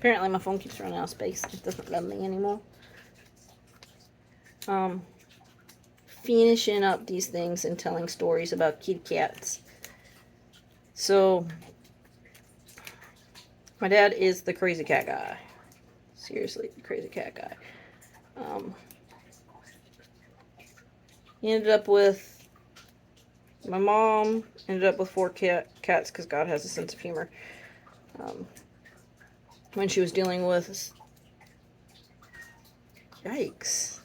Apparently my phone keeps running out of space. It doesn't love me anymore. Finishing up these things and telling stories about kitty cats. So, my dad is the crazy cat guy. Seriously, the crazy cat guy. He ended up with, my mom ended up with 4 cats because God has a sense of humor. When she was dealing with, yikes,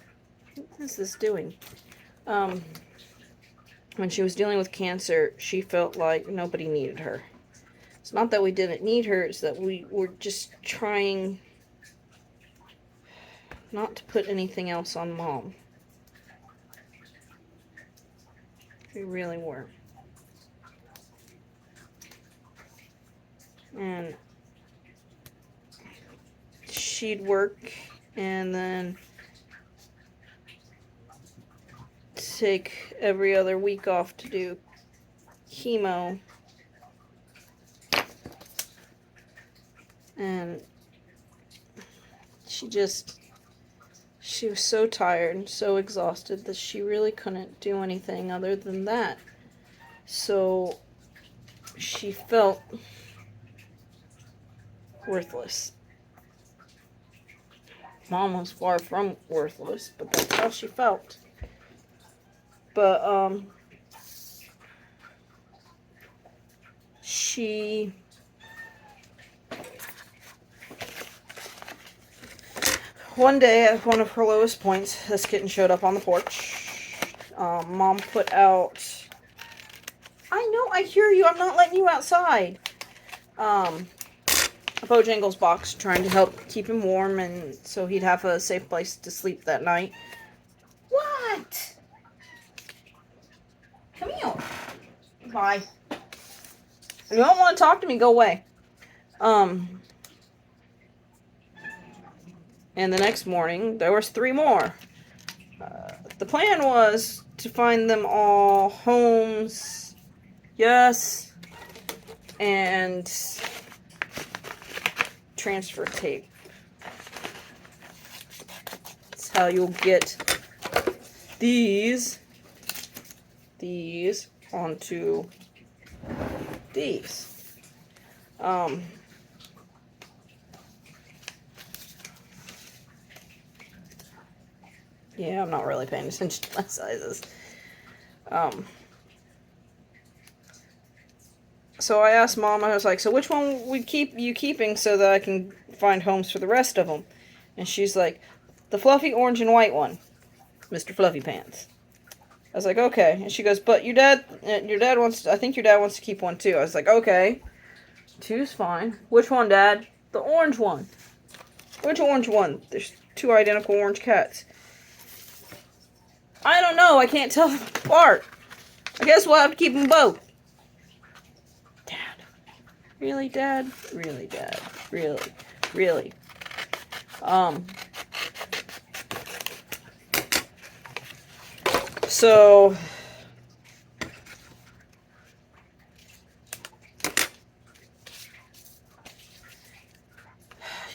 what is this doing? When she was dealing with cancer, she felt like nobody needed her. It's not that we didn't need her, it's that we were just trying not to put anything else on Mom. We really were. And she'd work and then take every other week off to do chemo. And she was so tired and so exhausted that she really couldn't do anything other than that. So she felt worthless. Mom was far from worthless, but that's how she felt. But, she one day at one of her lowest points, this kitten showed up on the porch. Mom put out, I know, I hear you, I'm not letting you outside. A Bojangles box, trying to help keep him warm and so he'd have a safe place to sleep that night. What? Come here. Bye. If you don't want to talk to me, go away. And the next morning, there was 3 more. The plan was to find them all homes, yes, and transfer tape. That's how you'll get these onto these. Yeah, I'm not really paying attention to my sizes. So I asked Mom, I was like, so which one would you keeping so that I can find homes for the rest of them? And she's like, the fluffy orange and white one, Mr. Fluffy Pants. I was like, okay. And she goes, but your dad wants, I think your dad wants to keep one too. I was like, okay. 2's fine. Which one, Dad? The orange one. Which orange one? There's 2 identical orange cats. I don't know. I can't tell them apart. I guess we'll have to keep them both. Dad. Really, Dad? Really, Dad? Really? Really? So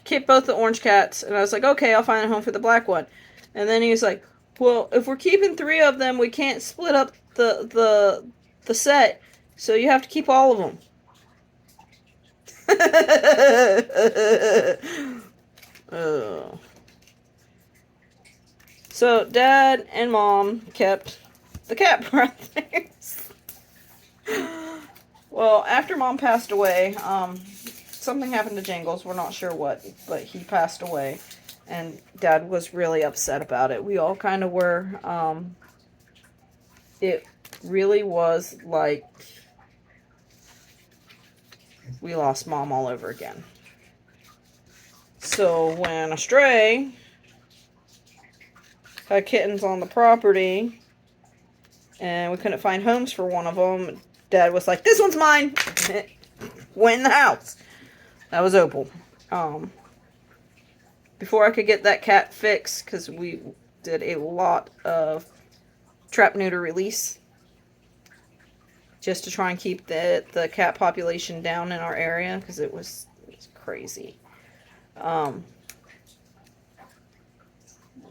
kept both the orange cats, and I was like, okay, I'll find a home for the black one. And then he was like, well, if we're keeping 3 of them, we can't split up the set, so you have to keep all of them. Oh. So Dad and Mom kept the cat brothers. Well, after Mom passed away, something happened to Jingles. We're not sure what, but he passed away. And Dad was really upset about it. We all kind of were. It really was like we lost Mom all over again. So when a stray had kittens on the property and we couldn't find homes for one of them, Dad was like, this one's mine. Went in the house. That was Opal. Before I could get that cat fixed, because we did a lot of trap, neuter, release, just to try and keep the cat population down in our area, because it was crazy. Um,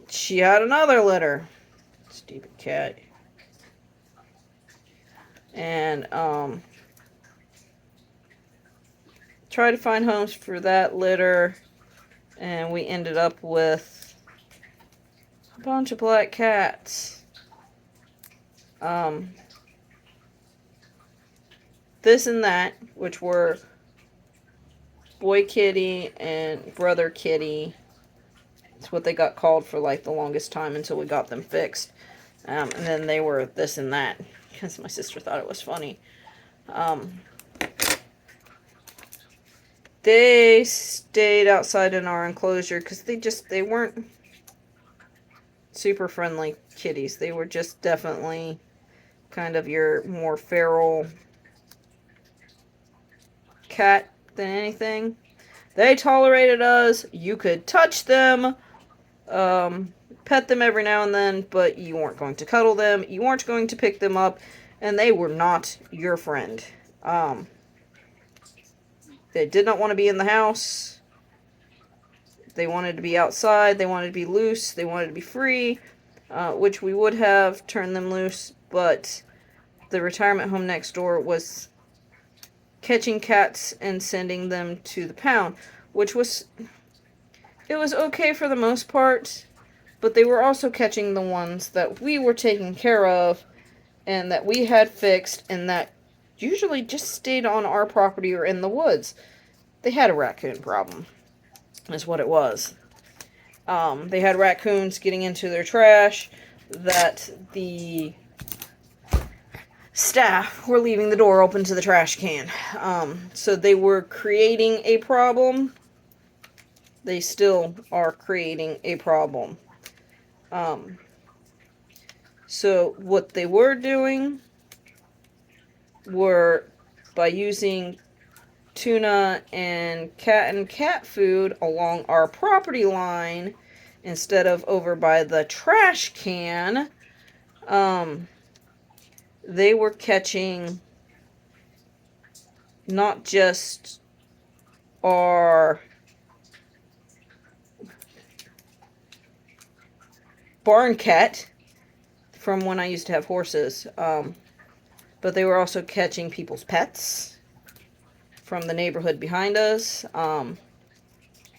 she had another litter. Stupid cat. And, tried to find homes for that litter, and we ended up with a bunch of black cats. This and that, which were Boy Kitty and Brother Kitty. It's what they got called for like the longest time until we got them fixed. And then they were this and that because my sister thought it was funny. They stayed outside in our enclosure because they weren't super friendly kitties. They were just definitely kind of your more feral cat than anything. They tolerated us. You could touch them, pet them every now and then, but you weren't going to cuddle them. You weren't going to pick them up, and they were not your friend. They did not want to be in the house. They wanted to be outside. They wanted to be loose. They wanted to be free, which we would have turned them loose, but the retirement home next door was catching cats and sending them to the pound, which was, it was okay for the most part, but they were also catching the ones that we were taking care of and that we had fixed and that usually just stayed on our property or in the woods. They had a raccoon problem, is what it was. They had raccoons getting into their trash that the staff were leaving the door open to the trash can. So they were creating a problem. They still are creating a problem. So what they were doing were by using tuna and cat food along our property line instead of over by the trash can, they were catching not just our barn cat from when I used to have horses, but they were also catching people's pets from the neighborhood behind us.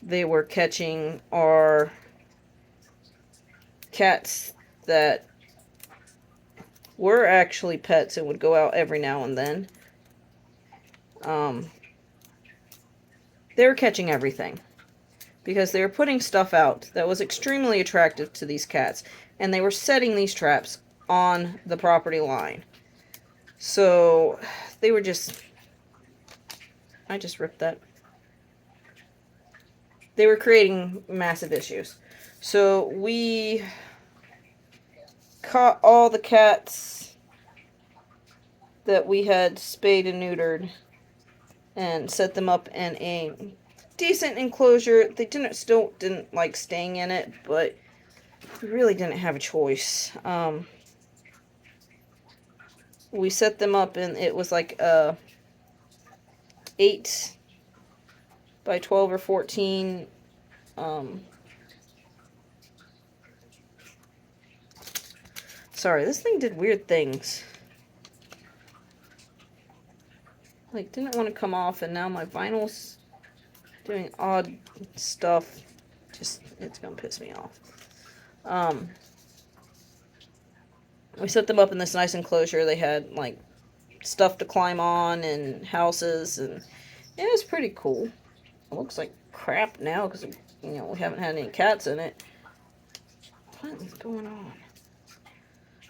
They were catching our cats that were actually pets and would go out every now and then. They were catching everything because they were putting stuff out that was extremely attractive to these cats, and they were setting these traps on the property line. So they were just, I just ripped that. They were creating massive issues. So we caught all the cats that we had spayed and neutered and set them up in a decent enclosure. They still didn't like staying in it, but we really didn't have a choice. We set them up and it was like a 8 by 12 or 14 sorry, this thing did weird things. Like, didn't want to come off, and now my vinyl's doing odd stuff. Just, it's gonna piss me off. We set them up in this nice enclosure. They had, like, stuff to climb on and houses, and it was pretty cool. It looks like crap now because, you know, we haven't had any cats in it. What is going on?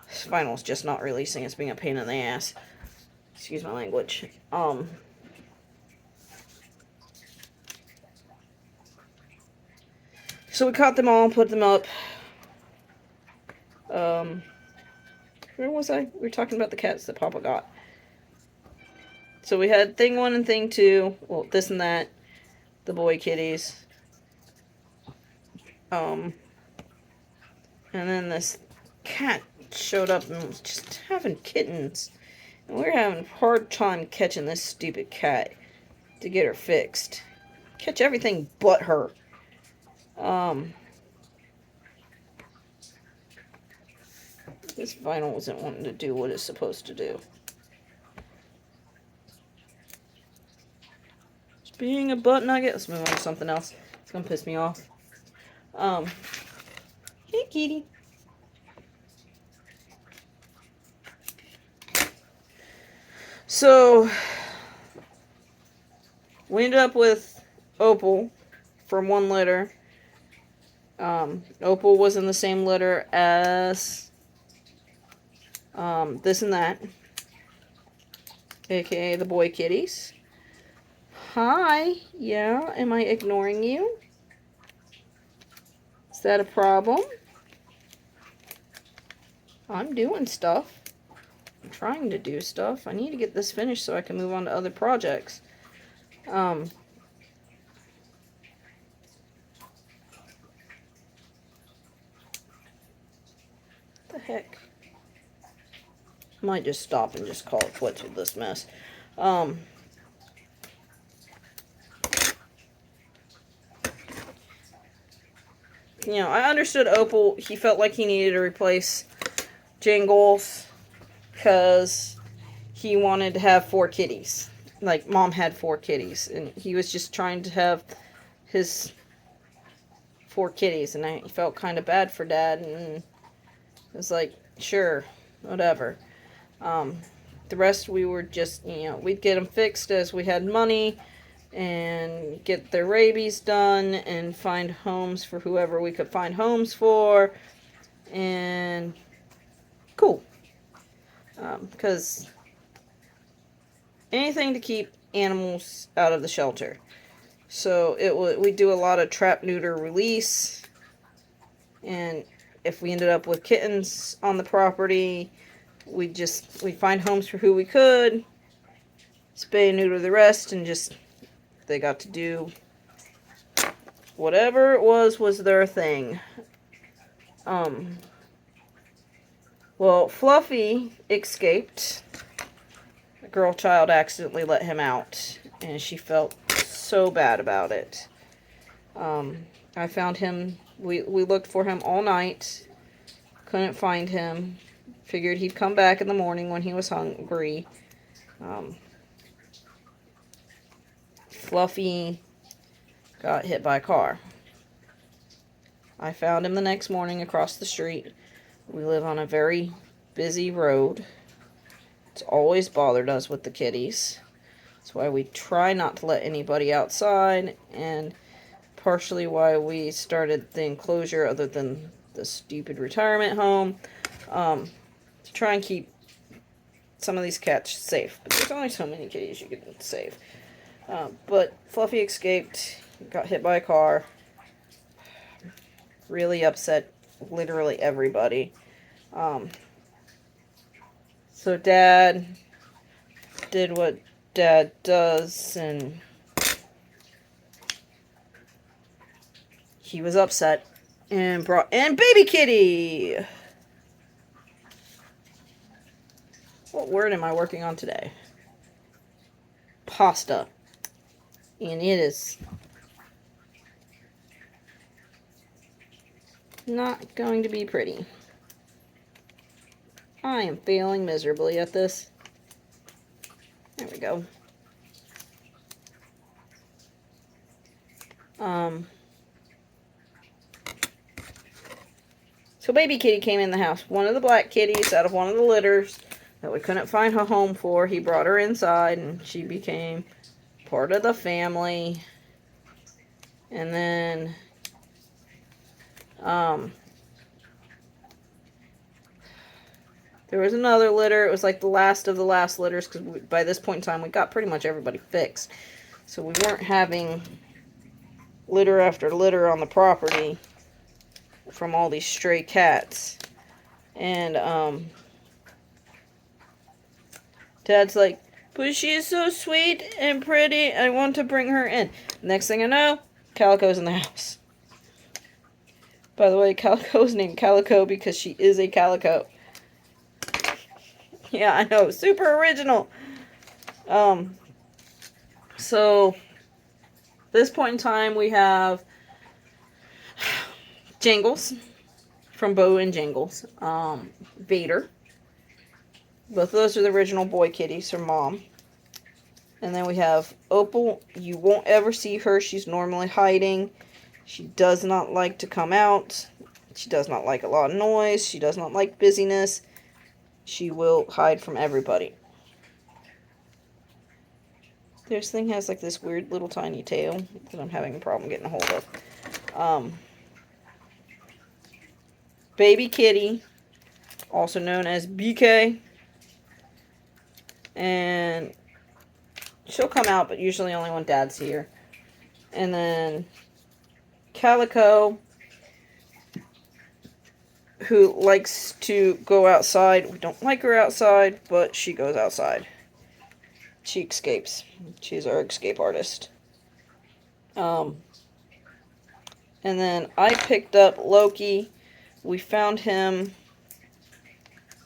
This vinyl's just not releasing. It's being a pain in the ass. Excuse my language. So we caught them all, put them up. Where was I? We were talking about the cats that Papa got. So we had thing 1 and thing 2. Well, this and that. The boy kitties. And then this cat showed up and was just having kittens. And we were having a hard time catching this stupid cat to get her fixed. Catch everything but her. This vinyl isn't wanting to do what it's supposed to do. Just being a butt nugget. Let's move on to something else. It's gonna piss me off. Hey, kitty. So, we ended up with Opal from one litter. Opal was in the same litter as this and that, aka the boy kitties. Hi, yeah, am I ignoring you? Is that a problem? I'm doing stuff. I'm trying to do stuff. I need to get this finished so I can move on to other projects. The heck? Might just stop and just call it quits with this mess. You know, I understood Opal. He felt like he needed to replace Jingles because he wanted to have 4 kitties. Like, Mom had 4 kitties, and he was just trying to have his 4 kitties, and I felt kind of bad for Dad, and it was like, sure, whatever. The rest we were just, you know, we'd get them fixed as we had money, and get their rabies done, and find homes for whoever we could find homes for, and cool. Because anything to keep animals out of the shelter. So we do a lot of trap, neuter, release, and if we ended up with kittens on the property, we find homes for who we could, spay and neuter the rest, and just they got to do whatever it was their thing. Well, Fluffy escaped. A girl child accidentally let him out, and she felt so bad about it. I found him. We looked for him all night. Couldn't find him. Figured he'd come back in the morning when he was hungry. Fluffy got hit by a car. I found him the next morning across the street. We live on a very busy road. It's always bothered us with the kitties. That's why we try not to let anybody outside, and partially why we started the enclosure other than the stupid retirement home, to try and keep some of these cats safe. But there's only so many kitties you can save. But Fluffy escaped, got hit by a car. Really upset literally everybody. So Dad did what Dad does, and he was upset and brought in Baby Kitty. What word am I working on today? Pasta. And it is not going to be pretty. I am failing miserably at this. There we go. So Baby Kitty came in the house. One of the black kitties out of one of the litters that we couldn't find a home for. He brought her inside, and she became part of the family. And then there was another litter. It was like the last of the last litters, because by this point in time we got pretty much everybody fixed. So we weren't having litter after litter on the property from all these stray cats. And Dad's like, but she is so sweet and pretty, I want to bring her in. Next thing I know, Calico's in the house. By the way, Calico's named Calico because she is a calico. Yeah, I know, super original. So this point in time, we have Jingles from Bo and Jingles. Vader. Both of those are the original boy kitties from Mom. And then we have Opal. You won't ever see her. She's normally hiding. She does not like to come out. She does not like a lot of noise. She does not like busyness. She will hide from everybody. This thing has like this weird little tiny tail that I'm having a problem getting a hold of. Baby Kitty, also known as BK. And she'll come out, but usually only when Dad's here. And then Calico, who likes to go outside. We don't like her outside, but she goes outside. She escapes. She's our escape artist. And then I picked up Loki. We found him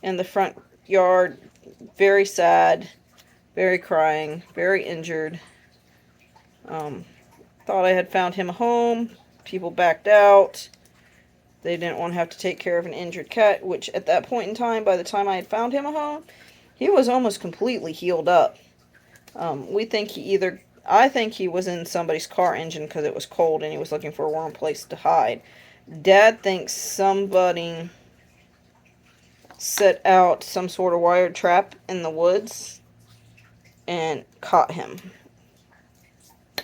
in the front yard, very sad, very crying, very injured. Thought I had found him a home. People backed out. They didn't want to have to take care of an injured cat, which at that point in time, by the time I had found him a home, he was almost completely healed up. I think he was in somebody's car engine because it was cold and he was looking for a warm place to hide. Dad thinks somebody set out some sort of wired trap in the woods and caught him.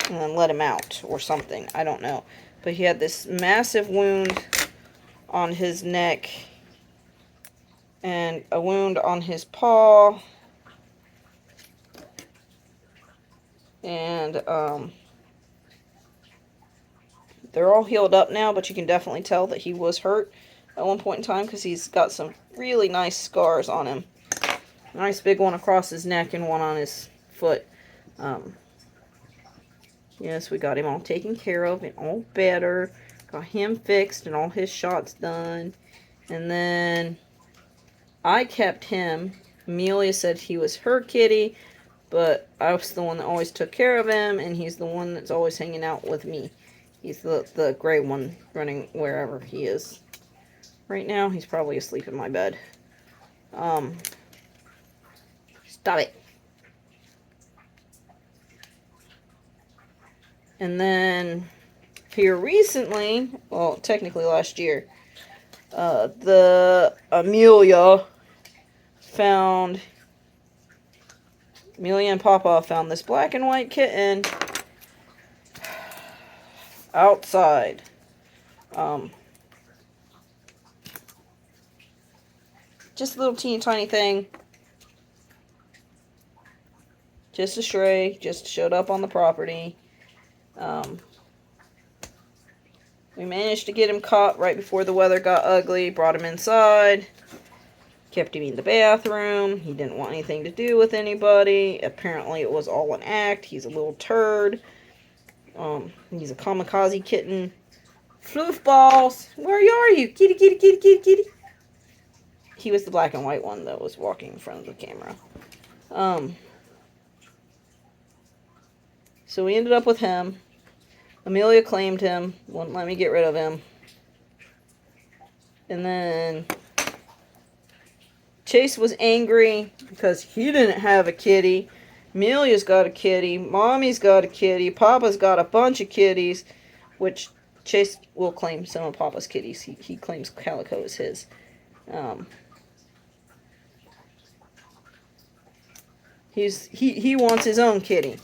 And then let him out or something. I don't know. But he had this massive wound on his neck and a wound on his paw. And they're all healed up now, but you can definitely tell that he was hurt at one point in time because he's got some really nice scars on him. Nice big one across his neck and one on his foot. Yes, we got him all taken care of and all better. Got him fixed and all his shots done. And then I kept him. Amelia said he was her kitty, but I was the one that always took care of him, and he's the one that's always hanging out with me. He's the gray one running wherever he is. Right now, he's probably asleep in my bed. Stop it. And then, here recently, well, technically last year, Amelia and Papa found this black and white kitten outside. Just a little teeny tiny thing. Just a stray. Just showed up on the property. We managed to get him caught right before the weather got ugly. Brought him inside. Kept him in the bathroom. He didn't want anything to do with anybody. Apparently it was all an act. He's a little turd. He's a kamikaze kitten. Floofballs, where are you? Kitty, kitty, kitty, kitty, kitty. He was the black and white one that was walking in front of the camera. So we ended up with him. Amelia claimed him. Wouldn't let me get rid of him. And then Chase was angry because he didn't have a kitty. Amelia's got a kitty. Mommy's got a kitty. Papa's got a bunch of kitties, which Chase will claim some of Papa's kitties. He claims Calico is his. He wants his own kitty.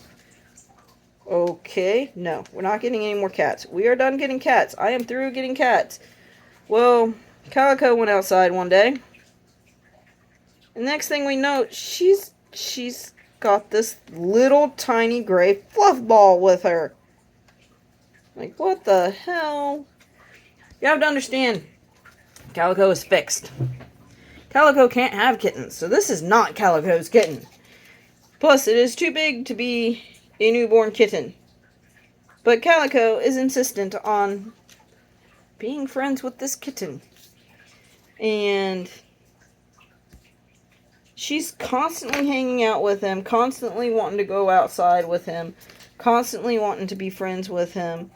Okay, no, we're not getting any more cats. We are done getting cats. I am through getting cats. Well, Calico went outside one day. And next thing we know, she's got this little tiny gray fluff ball with her. Like, what the hell? You have to understand, Calico is fixed. Calico can't have kittens, so this is not Calico's kitten. Plus, it is too big to be a newborn kitten. But Calico is insistent on being friends with this kitten. And she's constantly hanging out with him, constantly wanting to go outside with him. constantly wanting to be friends with him,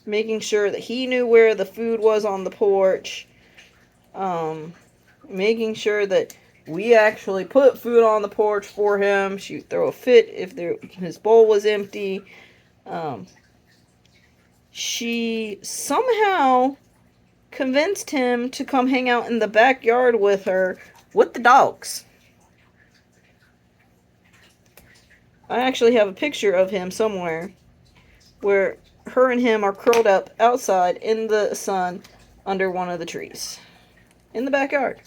making sure that he knew where the food was on the porch, making sure that we actually put food on the porch for him. She'd throw a fit if his bowl was empty. She somehow convinced him to come hang out in the backyard with her with the dogs. I actually have a picture of him somewhere where her and him are curled up outside in the sun under one of the trees in the backyard.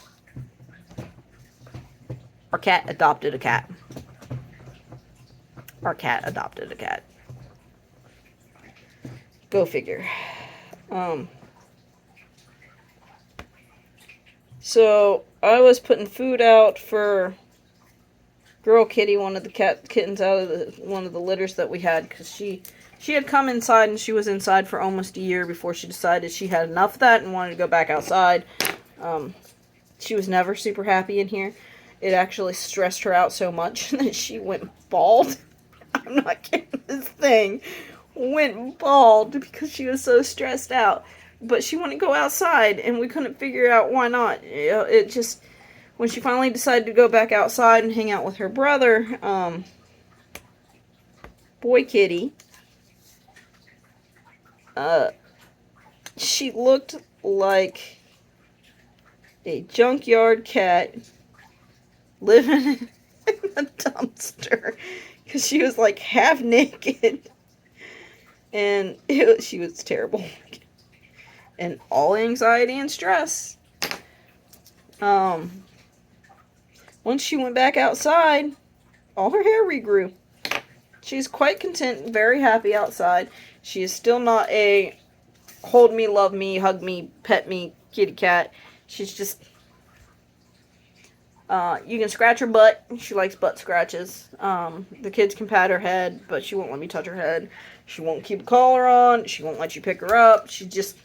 Our cat adopted a cat. Our cat adopted a cat. Go figure. So I was putting food out for Girl Kitty, one of the kittens out of one of the litters that we had, because she had come inside, and she was inside for almost a year before she decided she had enough of that and wanted to go back outside. She was never super happy in here. It actually stressed her out so much that she went bald. I'm not kidding. This thing went bald because she was so stressed out. But she wanted to go outside, and we couldn't figure out why not. It just, when she finally decided to go back outside and hang out with her brother, Boy Kitty, she looked like a junkyard cat living in a dumpster, because she was like half naked, and she was terrible, and all anxiety and stress. Once she went back outside, all her hair regrew. She's quite content, very happy outside. She is still not a hold me, love me, hug me, pet me kitty cat. She's just, you can scratch her butt. She likes butt scratches. The kids can pat her head, but she won't let me touch her head. She won't keep a collar on. She won't let you pick her up. She's just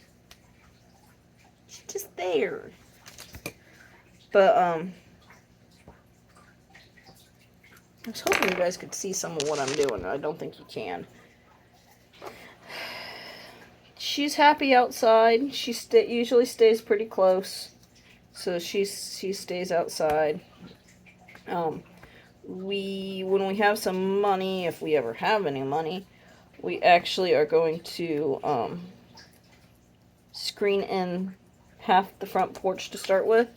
there. But, I was hoping you guys could see some of what I'm doing. I don't think you can. She's happy outside. She usually stays pretty close, so she stays outside. When we have some money, if we ever have any money, we actually are going to screen in half the front porch to start with,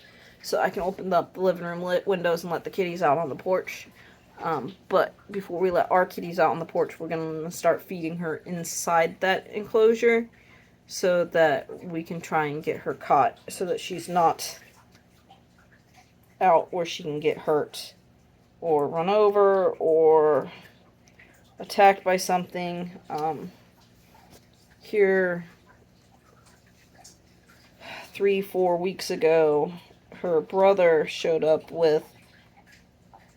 so I can open up the living room windows and let the kitties out on the porch. But before we let our kitties out on the porch, we're going to start feeding her inside that enclosure so that we can try and get her caught so that she's not out where she can get hurt or run over or attacked by something. Here, 3-4 weeks ago, her brother showed up with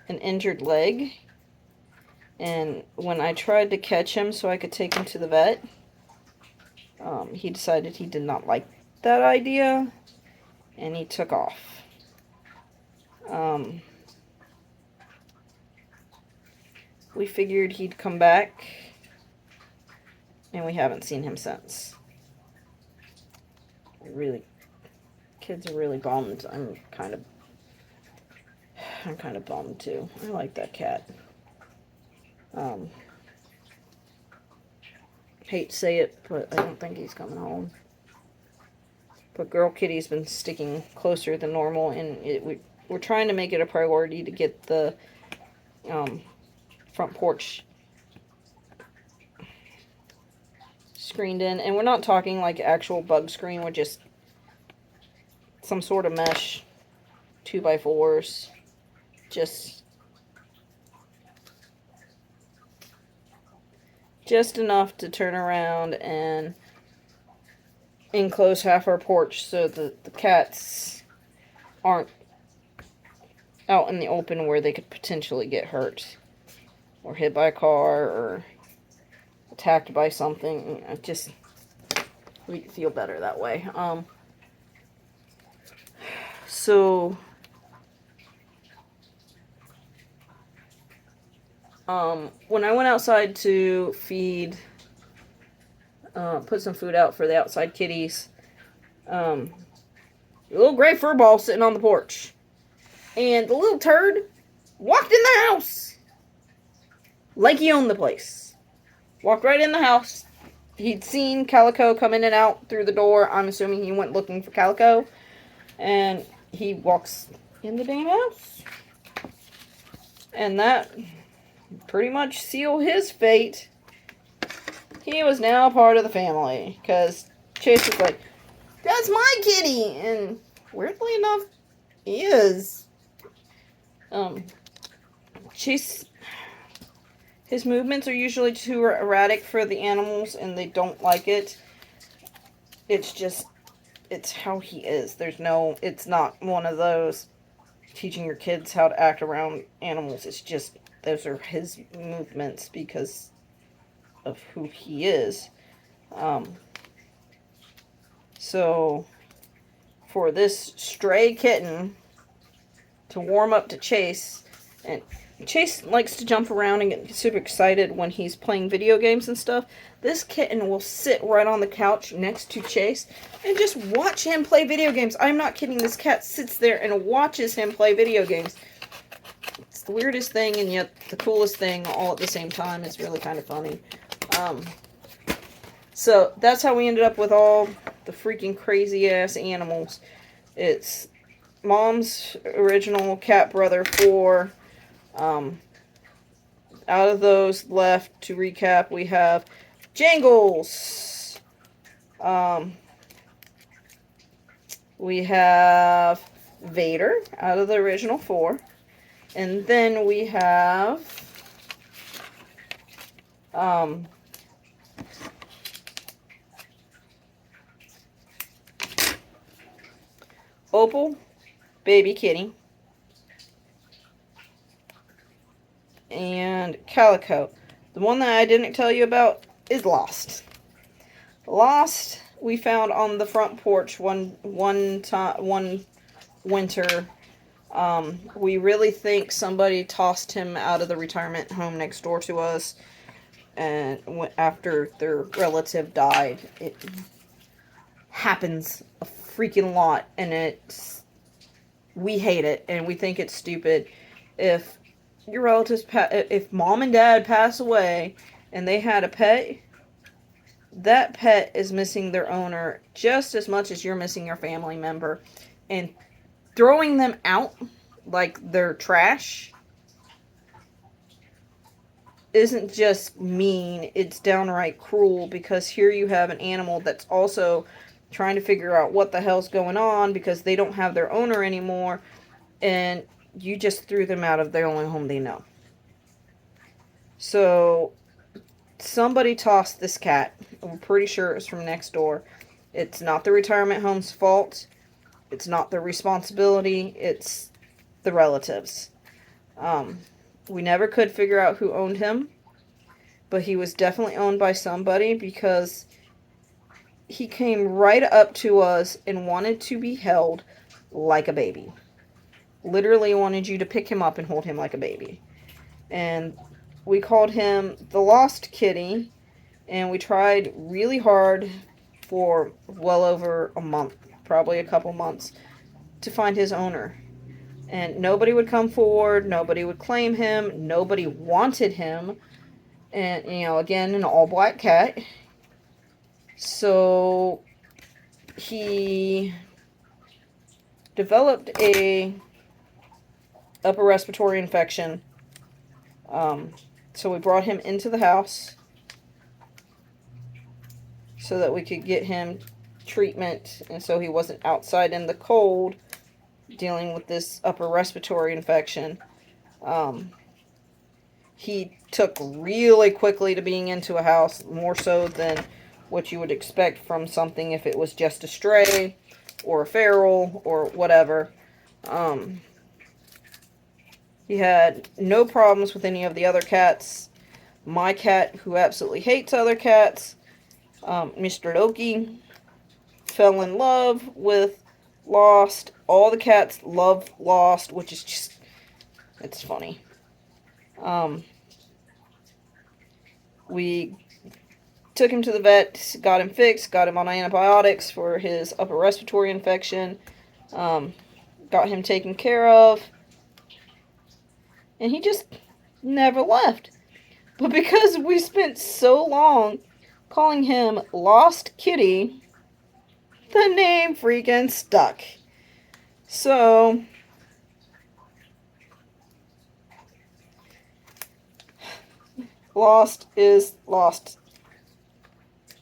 an injured leg, and when I tried to catch him so I could take him to the vet, he decided he did not like that idea, and he took off. We figured he'd come back, and we haven't seen him since. Kids are really bummed. I'm kind of bummed too. I like that cat. Hate to say it, but I don't think he's coming home. But Girl Kitty's been sticking closer than normal, and we're trying to make it a priority to get the front porch screened in. And we're not talking like actual bug screen. We're just some sort of mesh 2x4s. Just enough to turn around and enclose half our porch so that the cats aren't out in the open where they could potentially get hurt or hit by a car or attacked by something. We feel better that way. So When I went outside to feed, put some food out for the outside kitties, a little gray fur ball sitting on the porch. And the little turd walked in the house like he owned the place. Walked right in the house. He'd seen Calico come in and out through the door. I'm assuming he went looking for Calico. And he walks in the damn house. And that pretty much sealed his fate. He was now part of the family. Because Chase was like, that's my kitty! And weirdly enough, he is. Chase, his movements are usually too erratic for the animals, and they don't like it. It's just, it's how he is. It's not one of those teaching your kids how to act around animals. It's just, those are his movements because of who he is. So, for this stray kitten to warm up to Chase, and Chase likes to jump around and get super excited when he's playing video games and stuff. This kitten will sit right on the couch next to Chase and just watch him play video games. I'm not kidding. This cat sits there and watches him play video games. It's the weirdest thing and yet the coolest thing all at the same time. It's really kind of funny. So that's how we ended up with all the freaking crazy ass animals. It's Mom's original cat brother 4. Out of those left, to recap, we have Jangles. We have Vader out of the original 4. And then we have Opal, Baby Kitty, and Calico. The one that I didn't tell you about is Lost. Lost, we found on the front porch one winter. We really think somebody tossed him out of the retirement home next door to us, and after their relative died. It happens a freaking lot, and we hate it, and we think it's stupid. If your relatives, if mom and dad pass away, and they had a pet, that pet is missing their owner just as much as you're missing your family member. And throwing them out like they're trash isn't just mean, it's downright cruel, because here you have an animal that's also trying to figure out what the hell's going on because they don't have their owner anymore, and you just threw them out of the only home they know. So, somebody tossed this cat. I'm pretty sure it was from next door. It's not the retirement home's fault. It's not their responsibility. It's the relatives. We never could figure out who owned him, but he was definitely owned by somebody, because he came right up to us and wanted to be held like a baby. Literally wanted you to pick him up and hold him like a baby. And we called him the Lost Kitty, and we tried really hard for well over a month, probably a couple months, to find his owner. And nobody would come forward, nobody would claim him, nobody wanted him. And, again, an all-black cat. So, he developed a upper respiratory infection. So we brought him into the house so that we could get him treatment, and so he wasn't outside in the cold dealing with this upper respiratory infection. He took really quickly to being into a house, more so than what you would expect from something if it was just a stray or a feral or whatever. He had no problems with any of the other cats. My cat, who absolutely hates other cats, Mr. Loki, fell in love with Lost. All the cats love Lost, which is just, it's funny. We took him to the vet, got him fixed, got him on antibiotics for his upper respiratory infection, got him taken care of, and he just never left. But because we spent so long calling him Lost Kitty, the name freaking stuck. So, Lost is Lost.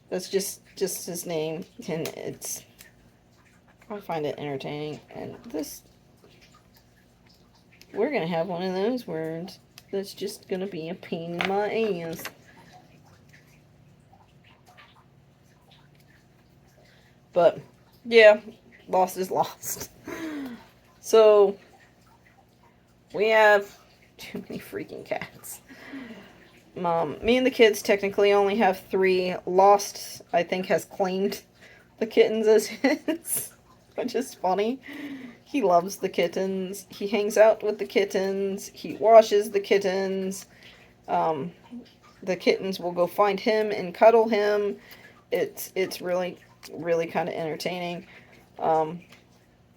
That's just his name, and I find it entertaining. And we're gonna have one of those words that's just gonna be a pain in my ass. But yeah, Lost is Lost. So we have too many freaking cats. Me and the kids technically only have 3. Lost, I think, has claimed the kittens as his, which is funny. He loves the kittens. He hangs out with the kittens. He washes the kittens. The kittens will go find him and cuddle him. It's really, really kind of entertaining.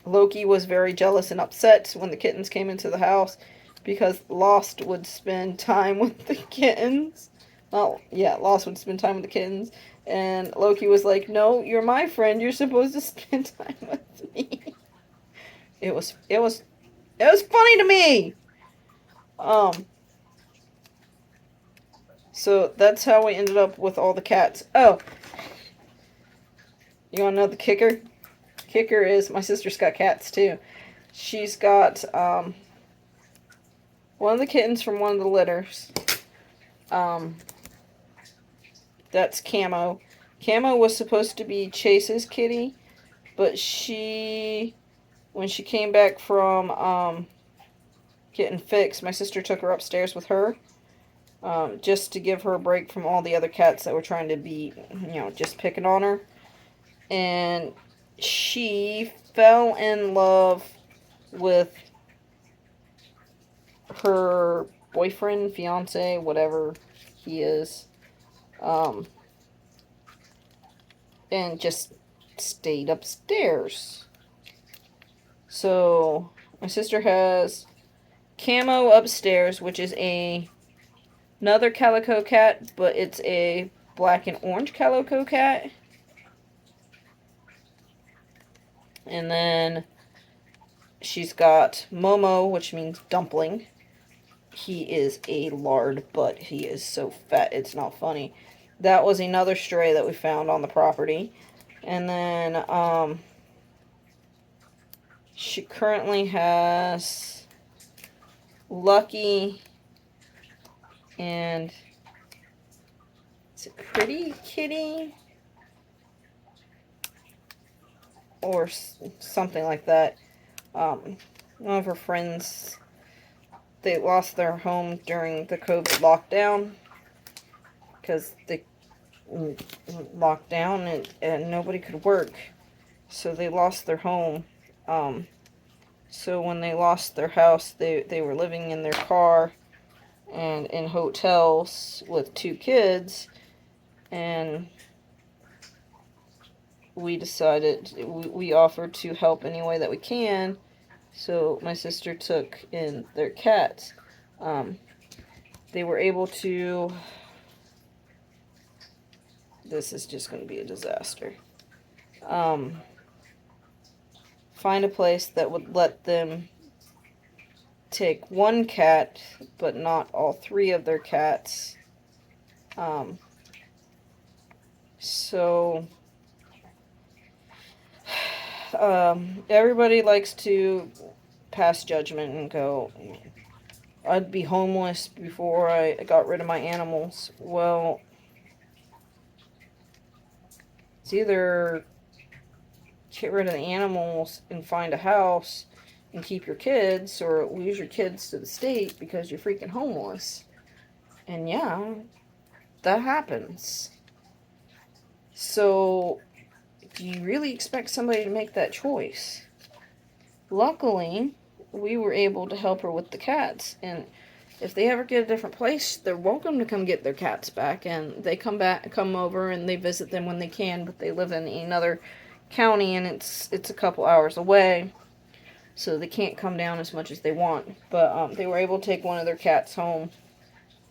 Loki was very jealous and upset when the kittens came into the house because Lost would spend time with the kittens. Well, yeah, Lost would spend time with the kittens. And Loki was like, "No, you're my friend. You're supposed to spend time with me." It was funny to me. So that's how we ended up with all the cats. Oh, you want to know the kicker? Kicker is my sister's got cats too. She's got one of the kittens from one of the litters. That's Camo. Camo was supposed to be Chase's kitty, but when she came back from getting fixed, my sister took her upstairs with her, just to give her a break from all the other cats that were trying to be, just picking on her. And she fell in love with her boyfriend, fiance, whatever he is, and just stayed upstairs. So my sister has Camo upstairs, which is another calico cat, but it's a black and orange calico cat. And then she's got Momo, which means dumpling. He is a lard, but he is so fat, it's not funny. That was another stray that we found on the property. And then, she currently has Lucky and is it Pretty Kitty? Or something like that. One of her friends, they lost their home during the COVID lockdown because they locked down and nobody could work, so they lost their home. So when they lost their house, they were living in their car and in hotels with 2 kids, and we decided, we offered to help any way that we can, so my sister took in their cats. They were able to, this is just going to be a disaster, find a place that would let them take 1 cat, but not all 3 of their cats. So everybody likes to pass judgment and go, I'd be homeless before I got rid of my animals. Well, it's either get rid of the animals and find a house and keep your kids, or lose your kids to the state because you're freaking homeless. And yeah, that happens. So do you really expect somebody to make that choice? Luckily, we were able to help her with the cats, and if they ever get a different place, they're welcome to come get their cats back, and they come over, and they visit them when they can. But they live in another county, and it's a couple hours away, so they can't come down as much as they want. But they were able to take one of their cats home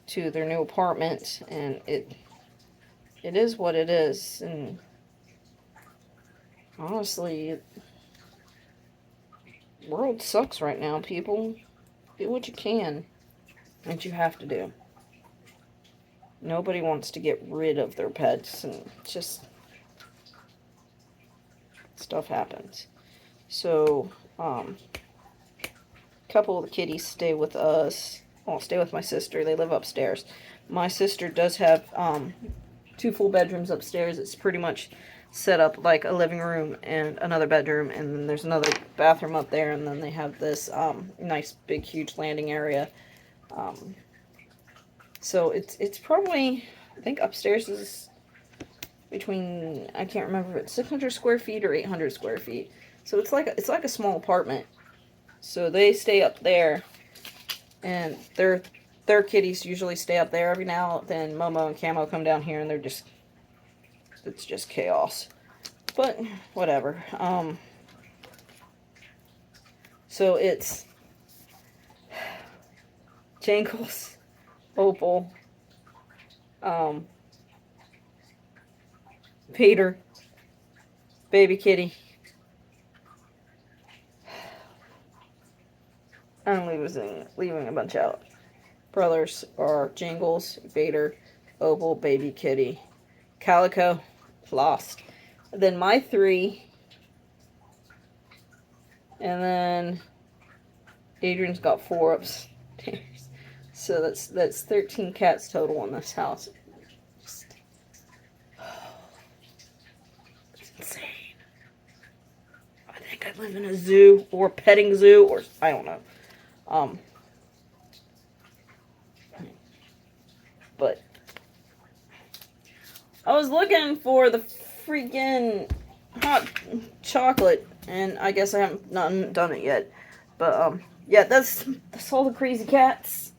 to their new apartment, and it is what it is. And honestly, the world sucks right now, people. Do what you can, and you have to do. Nobody wants to get rid of their pets, and just stuff happens. So, a couple of the kitties stay with us. Well, stay with my sister. They live upstairs. My sister does have 2 full bedrooms upstairs. It's pretty much set up like a living room and another bedroom, and then there's another bathroom up there, and then they have this nice big huge landing area. So it's probably, I think upstairs is between, I can't remember if it's 600 square feet or 800 square feet. So it's like a small apartment. So they stay up there, and their kitties usually stay up there. Every now and then Momo and Camo come down here, and it's just chaos. But whatever. So it's Jangles, Opal, Peter, Baby Kitty. I'm leaving a bunch out. Brothers are Jingles, Vader, Opal, Baby Kitty, Calico, Lost. Then my 3, and then Adrian's got 4 upstairs. So that's 13 cats total in this house. It's insane. I think I live in a zoo or petting zoo, or I don't know. But I was looking for the freaking hot chocolate, and I guess I haven't done it yet. But yeah, that's all the crazy cats.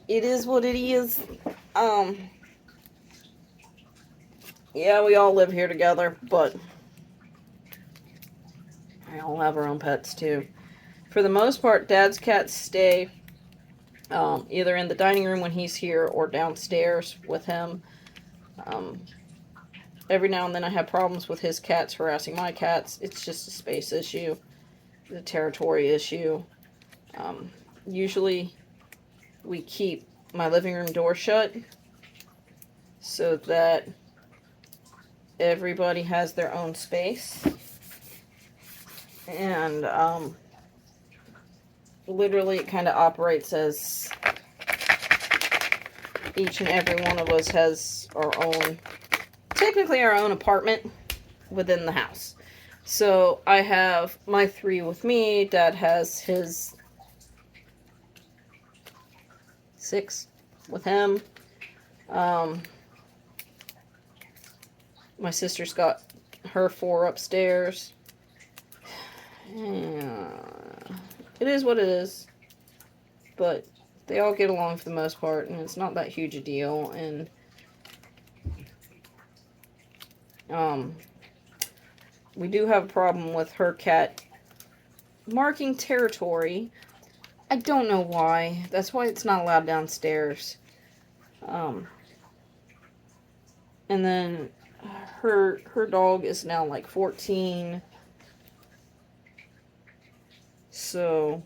It is what it is. Yeah, we all live here together, but we all have our own pets too. For the most part, Dad's cats stay either in the dining room when he's here or downstairs with him. Every now and then I have problems with his cats harassing my cats. It's just a space issue, a territory issue. Usually we keep my living room door shut so that everybody has their own space. And literally it kind of operates as each and every one of us has technically our own apartment within the house. So I have my 3 with me. Dad has his 6 with him. My sister's got her 4 upstairs. It is what it is. But they all get along for the most part, and it's not that huge a deal. And we do have a problem with her cat marking territory. I don't know why. That's why it's not allowed downstairs. And then her dog is now like 14. So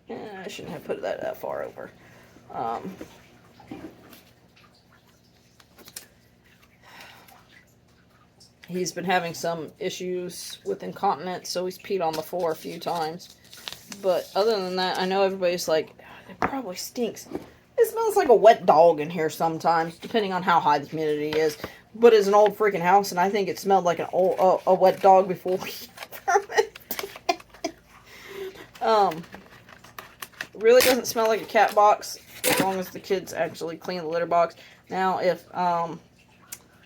I shouldn't have put that far over. He's been having some issues with incontinence, so he's peed on the floor a few times. But other than that, I know everybody's like, it probably stinks. It smells like a wet dog in here sometimes, depending on how high the humidity is. But it's an old freaking house, and I think it smelled like a wet dog before we fermented. Really doesn't smell like a cat box, as long as the kids actually clean the litter box. Now, if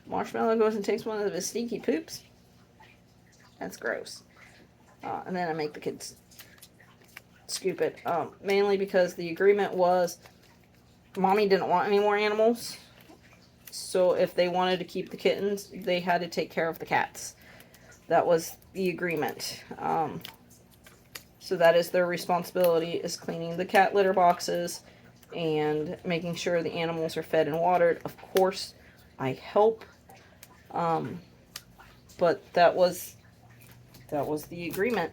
Marshmallow goes and takes one of his stinky poops, that's gross. And then I make the kids scoop it. Mainly because the agreement was Mommy didn't want any more animals. So if they wanted to keep the kittens, they had to take care of the cats. That was the agreement. So that is their responsibility, is cleaning the cat litter boxes and making sure the animals are fed and watered. Of course, I help. But that was the agreement.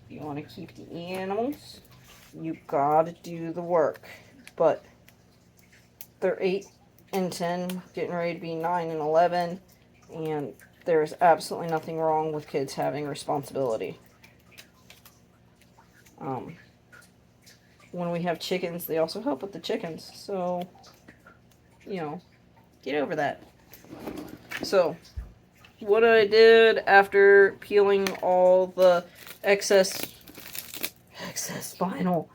You want to keep the animals, you gotta do the work. But they're 8 and 10, getting ready to be 9 and 11, and there's absolutely nothing wrong with kids having responsibility. When we have chickens, they also help with the chickens, so, you know, get over that. So, what I did after peeling all the excess vinyl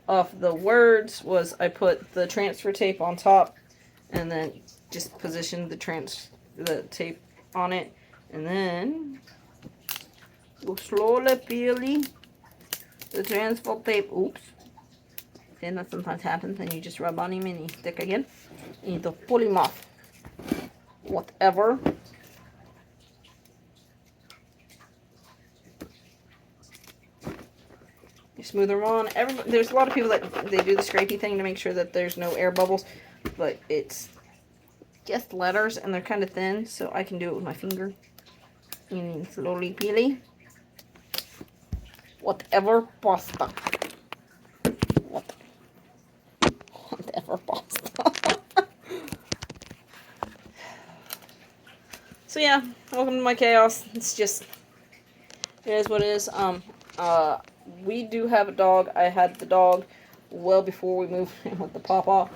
off the words was I put the transfer tape on top and then just positioned the tape on it, and then go slowly peeling the transfer tape. Oops. Then that sometimes happens and you just rub on him and he stick again. You need to pull him off. Whatever. You smooth them on. There's a lot of people that they do the scrapey thing to make sure that there's no air bubbles, but it's just letters and they're kind of thin, so I can do it with my finger. And slowly peely. Whatever pasta. Whatever pasta. So yeah, welcome to my chaos. It's just, it is what it is. We do have a dog. I had the dog well before we moved in with the papa.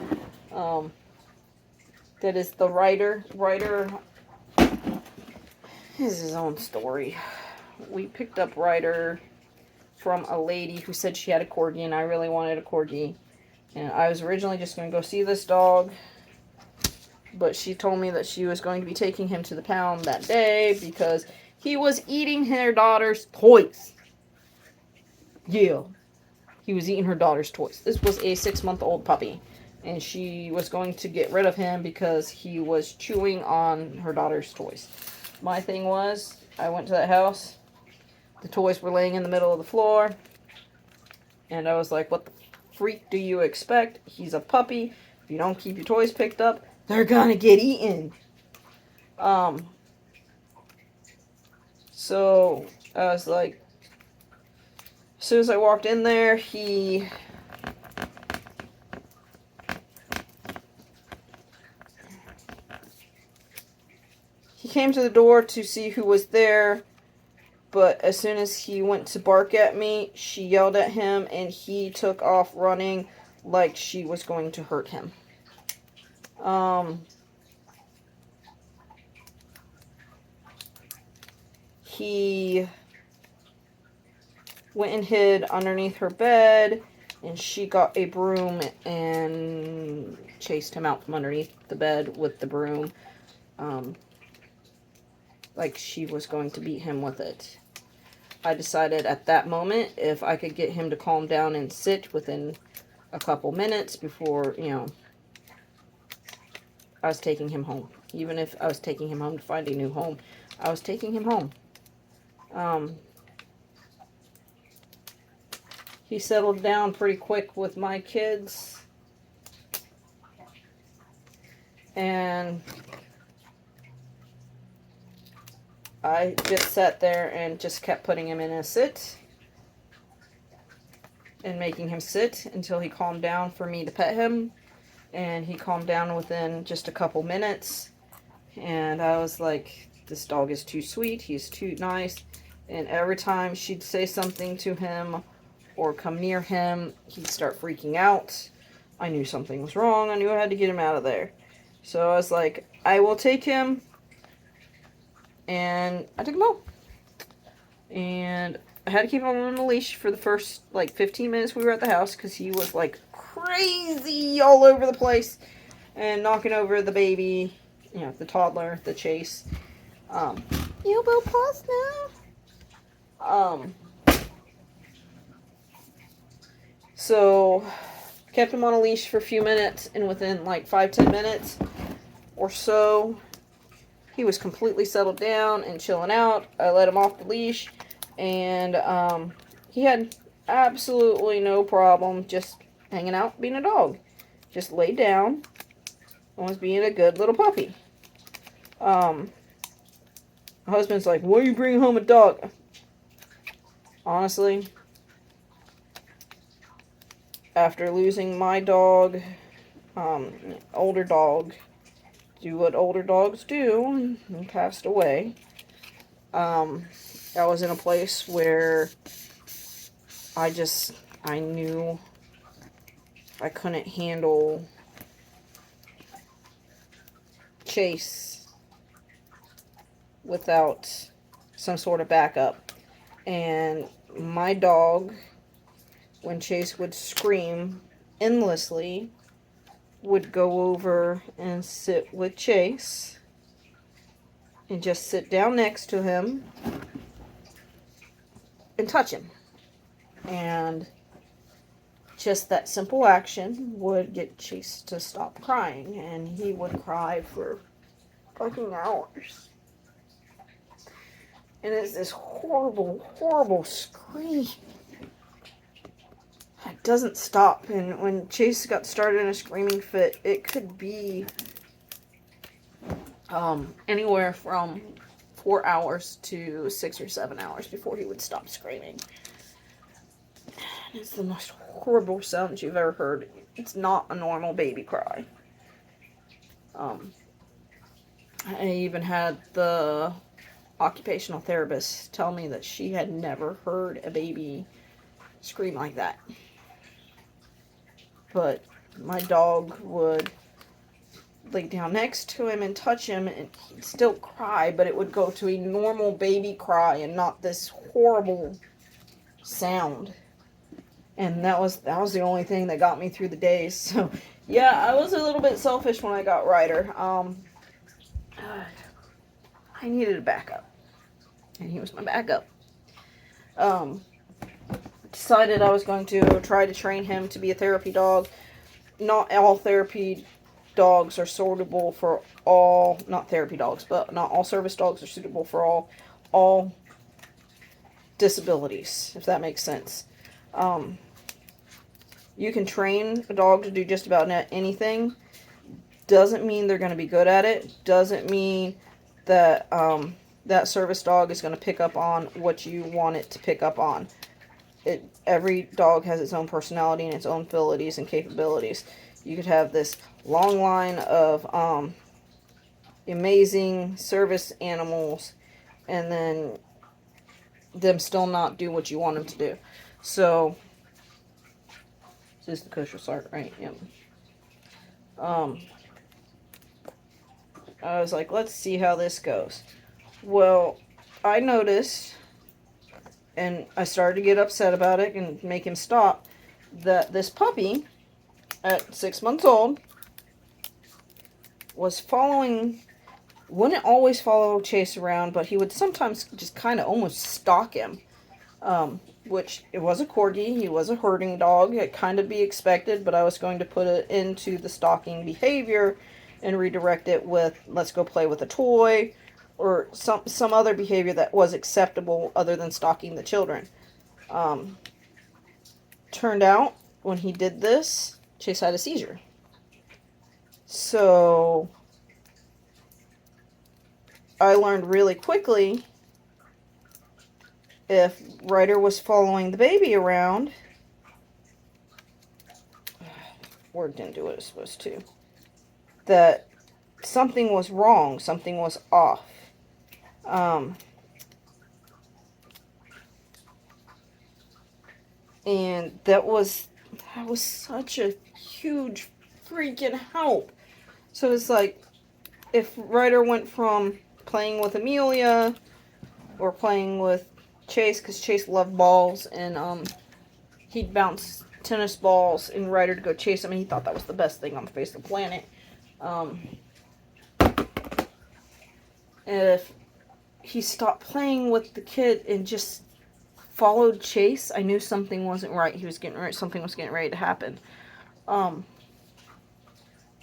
That is the Ryder. Ryder is his own story. We picked up Ryder from a lady who said she had a corgi, and I really wanted a corgi. And I was originally just going to go see this dog, but she told me that she was going to be taking him to the pound that day because he was eating her daughter's toys. Yeah, he was eating her daughter's toys. This was a 6-month-old puppy, and she was going to get rid of him because he was chewing on her daughter's toys. My thing was, I went to that house, the toys were laying in the middle of the floor, and I was like, what the freak do you expect? He's a puppy. If you don't keep your toys picked up, they're gonna get eaten. So I was like, as soon as I walked in there, he came to the door to see who was there, but as soon as he went to bark at me, she yelled at him, and he took off running like she was going to hurt him. He went and hid underneath her bed, and she got a broom and chased him out from underneath the bed with the broom, like she was going to beat him with it. I decided at that moment, if I could get him to calm down and sit within a couple minutes before, I was taking him home. Even if I was taking him home to find a new home, I was taking him home. He settled down pretty quick with my kids. And I just sat there and just kept putting him in a sit and making him sit until he calmed down for me to pet him. And he calmed down within just a couple minutes. And I was like, this dog is too sweet. He's too nice. And every time she'd say something to him or come near him, he'd start freaking out. I knew something was wrong. I knew I had to get him out of there. So I was like, I will take him. And I took him home. And I had to keep him on a leash for the first, 15 minutes we were at the house, because he was, crazy all over the place and knocking over the baby, the toddler, the Chase. You will pause now. So, kept him on a leash for a few minutes, and within like 5-10 minutes or so, he was completely settled down and chilling out. I let him off the leash, and he had absolutely no problem just hanging out, being a dog. Just laid down and was being a good little puppy. My husband's like, "Why are you bringing home a dog?" Honestly, after losing my dog, older dog, do what older dogs do, and passed away. I was in a place where I knew I couldn't handle Chase without some sort of backup. And my dog, when Chase would scream endlessly, would go over and sit with Chase and just sit down next to him and touch him. And just that simple action would get Chase to stop crying, and he would cry for fucking hours. And it's this horrible, horrible scream. It doesn't stop. And when Chase got started in a screaming fit, it could be anywhere from 4 hours to 6 or 7 hours before he would stop screaming. It's the most horrible sound you've ever heard. It's not a normal baby cry. I even had the occupational therapist tell me that she had never heard a baby scream like that. But my dog would lay down next to him and touch him, and he'd still cry, but it would go to a normal baby cry and not this horrible sound. And that was the only thing that got me through the days. So, yeah, I was a little bit selfish when I got Ryder. I needed a backup, and he was my backup. Decided I was going to try to train him to be a therapy dog. Not all therapy dogs are suitable for all, not therapy dogs, but not all service dogs are suitable for all disabilities, if that makes sense. You can train a dog to do just about anything. Doesn't mean they're going to be good at it. Doesn't mean that that service dog is going to pick up on what you want it to pick up on. Every dog has its own personality and its own abilities and capabilities. You could have this long line of amazing service animals, and then them still not do what you want them to do. So, this is the kosher salt, right? Yep. I was like, let's see how this goes. Well, I noticed, and I started to get upset about it and make him stop, that this puppy, at 6 months old, wouldn't always follow Chase around, but he would sometimes just kind of almost stalk him. Which, it was a corgi, he was a herding dog, it kind of be expected, but I was going to put it into the stalking behavior and redirect it with, let's go play with a toy, or some other behavior that was acceptable other than stalking the children. Turned out, when he did this, Chase had a seizure. So, I learned really quickly, if Ryder was following the baby around, or didn't do what it was supposed to, that something was wrong, something was off. And that was such a huge freaking help. So it's like, if Ryder went from playing with Amelia or playing with Chase, because Chase loved balls, and he'd bounce tennis balls and Ryder to go chase him, and he thought that was the best thing on the face of the planet. If he stopped playing with the kid and just followed Chase, I knew something wasn't right. Something was getting ready to happen. I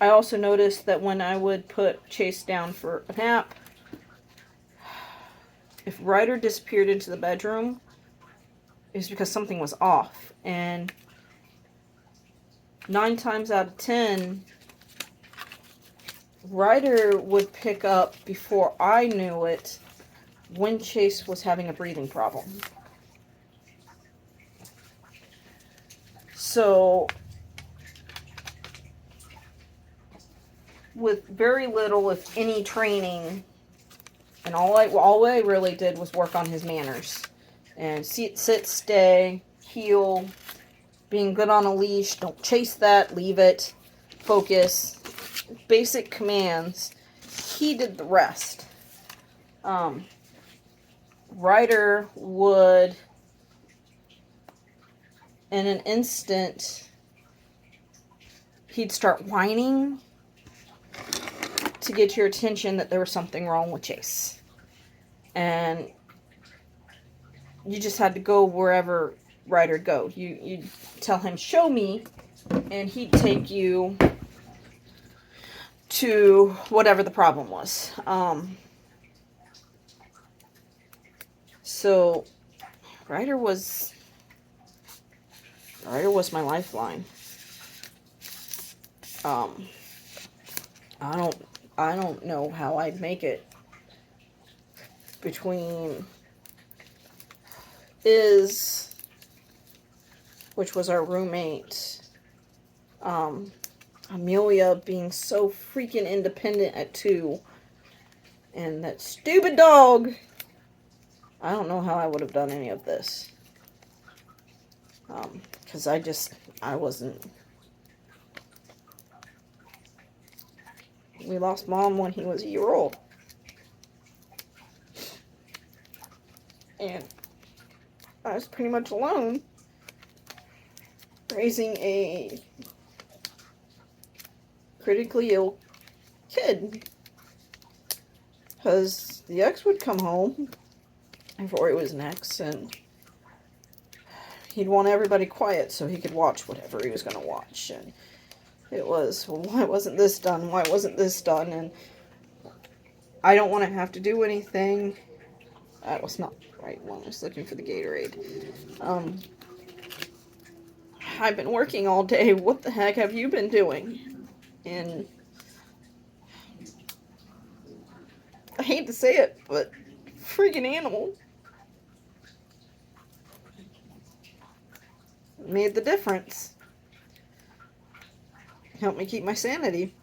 also noticed that when I would put Chase down for a nap, if Ryder disappeared into the bedroom, it was because something was off. And 9 times out of 10, Ryder would pick up before I knew it when Chase was having a breathing problem. So, with very little, if any, training, and all I really did was work on his manners. And sit, stay, heel, being good on a leash, don't chase that, leave it, focus. Basic commands. He did the rest. Ryder would, in an instant, he'd start whining to get your attention that there was something wrong with Chase. And you just had to go wherever Ryder'd go. You'd tell him, show me, and he'd take you to whatever the problem was. So Ryder was my lifeline. I don't know how I'd make it between which was our roommate, Amelia being so freaking independent at 2, and that stupid dog. I don't know how I would have done any of this. Because I wasn't. We lost Mom when he was a year old. And I was pretty much alone raising a critically ill kid. Because the ex would come home, before he was an ex, and he'd want everybody quiet so he could watch whatever he was going to watch. And it was, well, why wasn't this done? Why wasn't this done? And I don't want to have to do anything. That was not the right one. I was looking for the Gatorade. I've been working all day. What the heck have you been doing? And I hate to say it, but freaking animal made the difference. Helped me keep my sanity.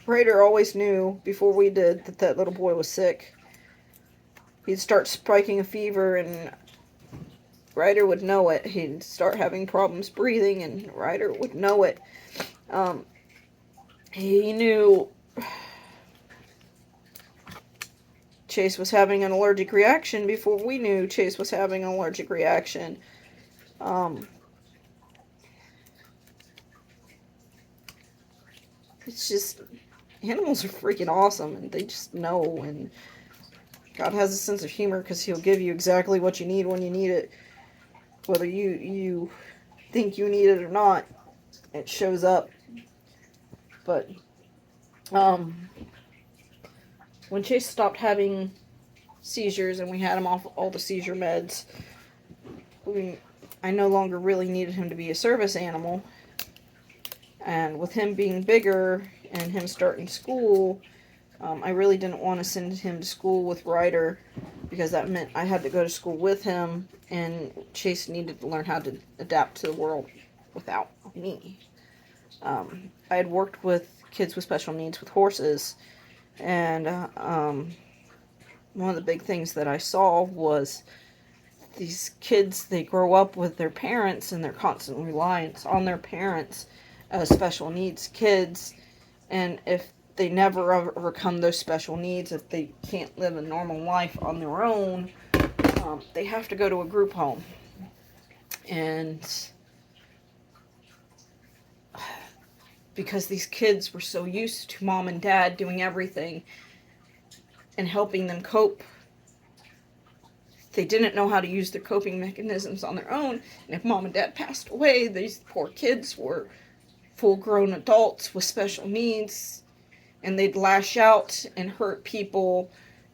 Ryder always knew before we did that little boy was sick. He'd start spiking a fever, and Ryder would know it. He'd start having problems breathing, and Ryder would know it. He knew Chase was having an allergic reaction before we knew Chase was having an allergic reaction. It's just, animals are freaking awesome, and they just know, and God has a sense of humor because he'll give you exactly what you need when you need it. Whether you think you need it or not, it shows up. But, when Chase stopped having seizures and we had him off all the seizure meds, I no longer really needed him to be a service animal. And with him being bigger and him starting school, I really didn't want to send him to school with Ryder, because that meant I had to go to school with him, and Chase needed to learn how to adapt to the world without me. I had worked with kids with special needs with horses, and one of the big things that I saw was these kids, they grow up with their parents, and they're constant reliance on their parents as special needs kids, and if they never overcome those special needs, if they can't live a normal life on their own, they have to go to a group home. And because these kids were so used to mom and dad doing everything, and helping them cope. They didn't know how to use their coping mechanisms on their own, and if mom and dad passed away, these poor kids were full-grown adults with special needs, and they'd lash out and hurt people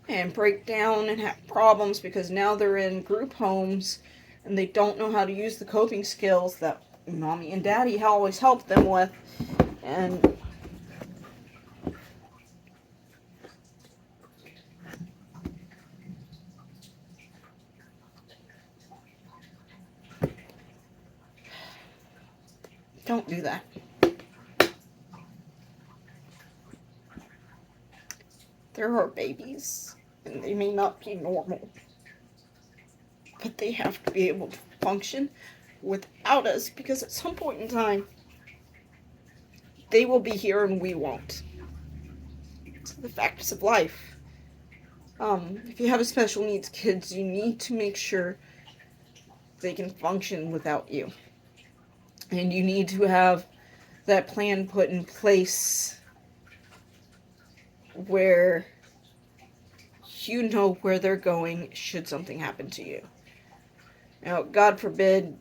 and break down and have problems because now they're in group homes and they don't know how to use the coping skills that mommy and daddy always helped them with. And don't do that. There are babies, and they may not be normal, but they have to be able to function without us, because at some point in time, they will be here and we won't. It's the facts of life. If you have a special needs kids, you need to make sure they can function without you. And you need to have that plan put in place where you know where they're going should something happen to you. Now, God forbid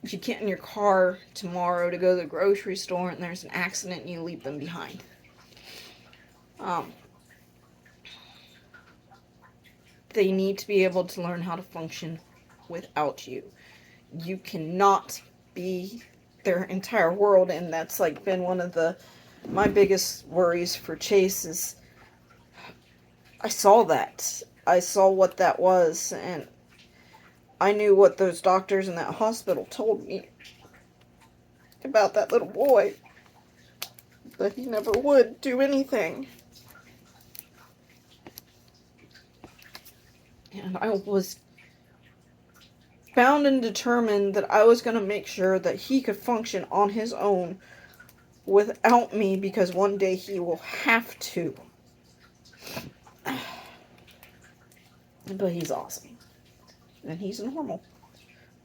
you get in your car tomorrow to go to the grocery store and there's an accident and you leave them behind. They need to be able to learn how to function without you. You cannot be their entire world, and that's like been one of my biggest worries for Chase is I saw that. I saw what that was, and I knew what those doctors in that hospital told me about that little boy, that he never would do anything. And I was bound and determined that I was going to make sure that he could function on his own without me, because one day he will have to. But he's awesome. And he's normal.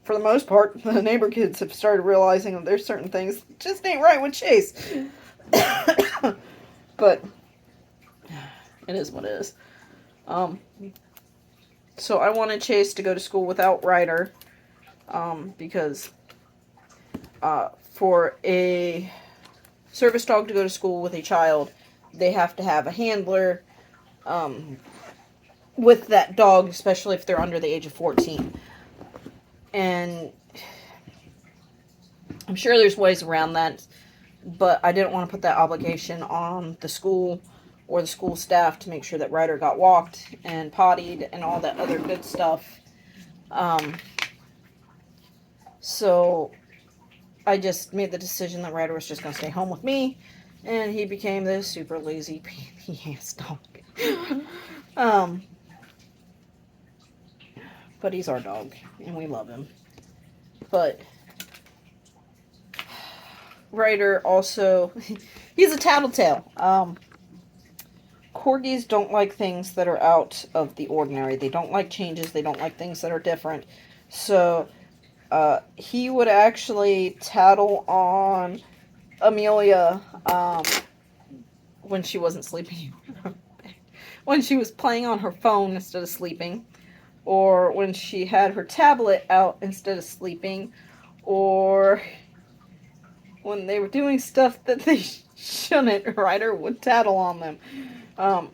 For the most part, the neighbor kids have started realizing that there's certain things that just ain't right with Chase. But it is what it is. So I wanted Chase to go to school without Ryder, because for a service dog to go to school with a child, they have to have a handler with that dog, especially if they're under the age of 14. And I'm sure there's ways around that, but I didn't want to put that obligation on the school or the school staff to make sure that Ryder got walked and pottied and all that other good stuff. So I just made the decision that Ryder was just going to stay home with me, and he became this super lazy, pain-in-the-ass dog. But he's our dog, and we love him. But Ryder also, he's a tattletale. Corgis don't like things that are out of the ordinary. They don't like changes. They don't like things that are different. So he would actually tattle on Amelia when she wasn't sleeping. When she was playing on her phone instead of sleeping. Or when she had her tablet out instead of sleeping. Or when they were doing stuff that they shouldn't, Ryder would tattle on them.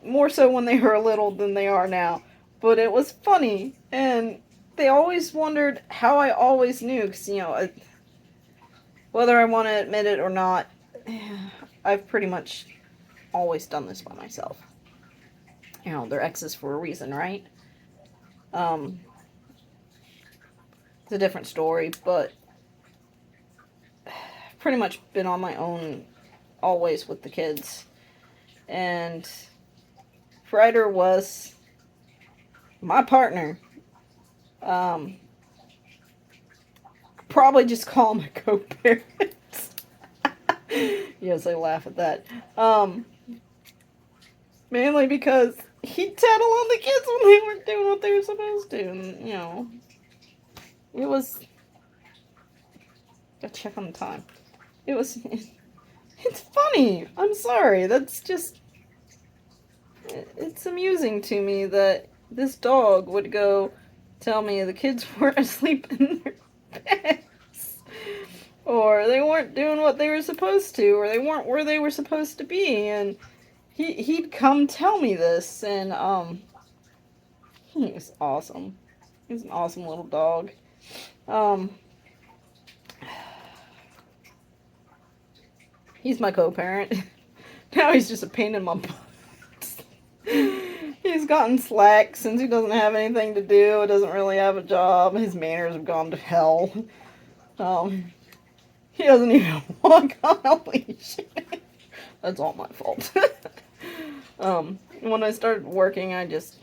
More so when they were little than they are now. But it was funny, and they always wondered how I always knew, because, you know, whether I want to admit it or not, I've pretty much always done this by myself. You know, they're exes for a reason, right? It's a different story, but I've pretty much been on my own always with the kids. And Ryder was my partner. Probably just call him a co-parent. Yes, I laugh at that. Mainly because he'd tattle on the kids when they weren't doing what they were supposed to. And, you know, it was... Gotta check on the time. It's funny. I'm sorry. That's just... it's amusing to me that this dog would go tell me the kids weren't asleep in their beds, or they weren't doing what they were supposed to, or they weren't where they were supposed to be, and he'd come tell me this, and he was awesome. He's an awesome little dog. He's my co-parent. Now he's just a pain in my butt. He's gotten slack since he doesn't have anything to do, doesn't really have a job. His manners have gone to hell. He doesn't even walk on a leash. That's all my fault. When I started working, I just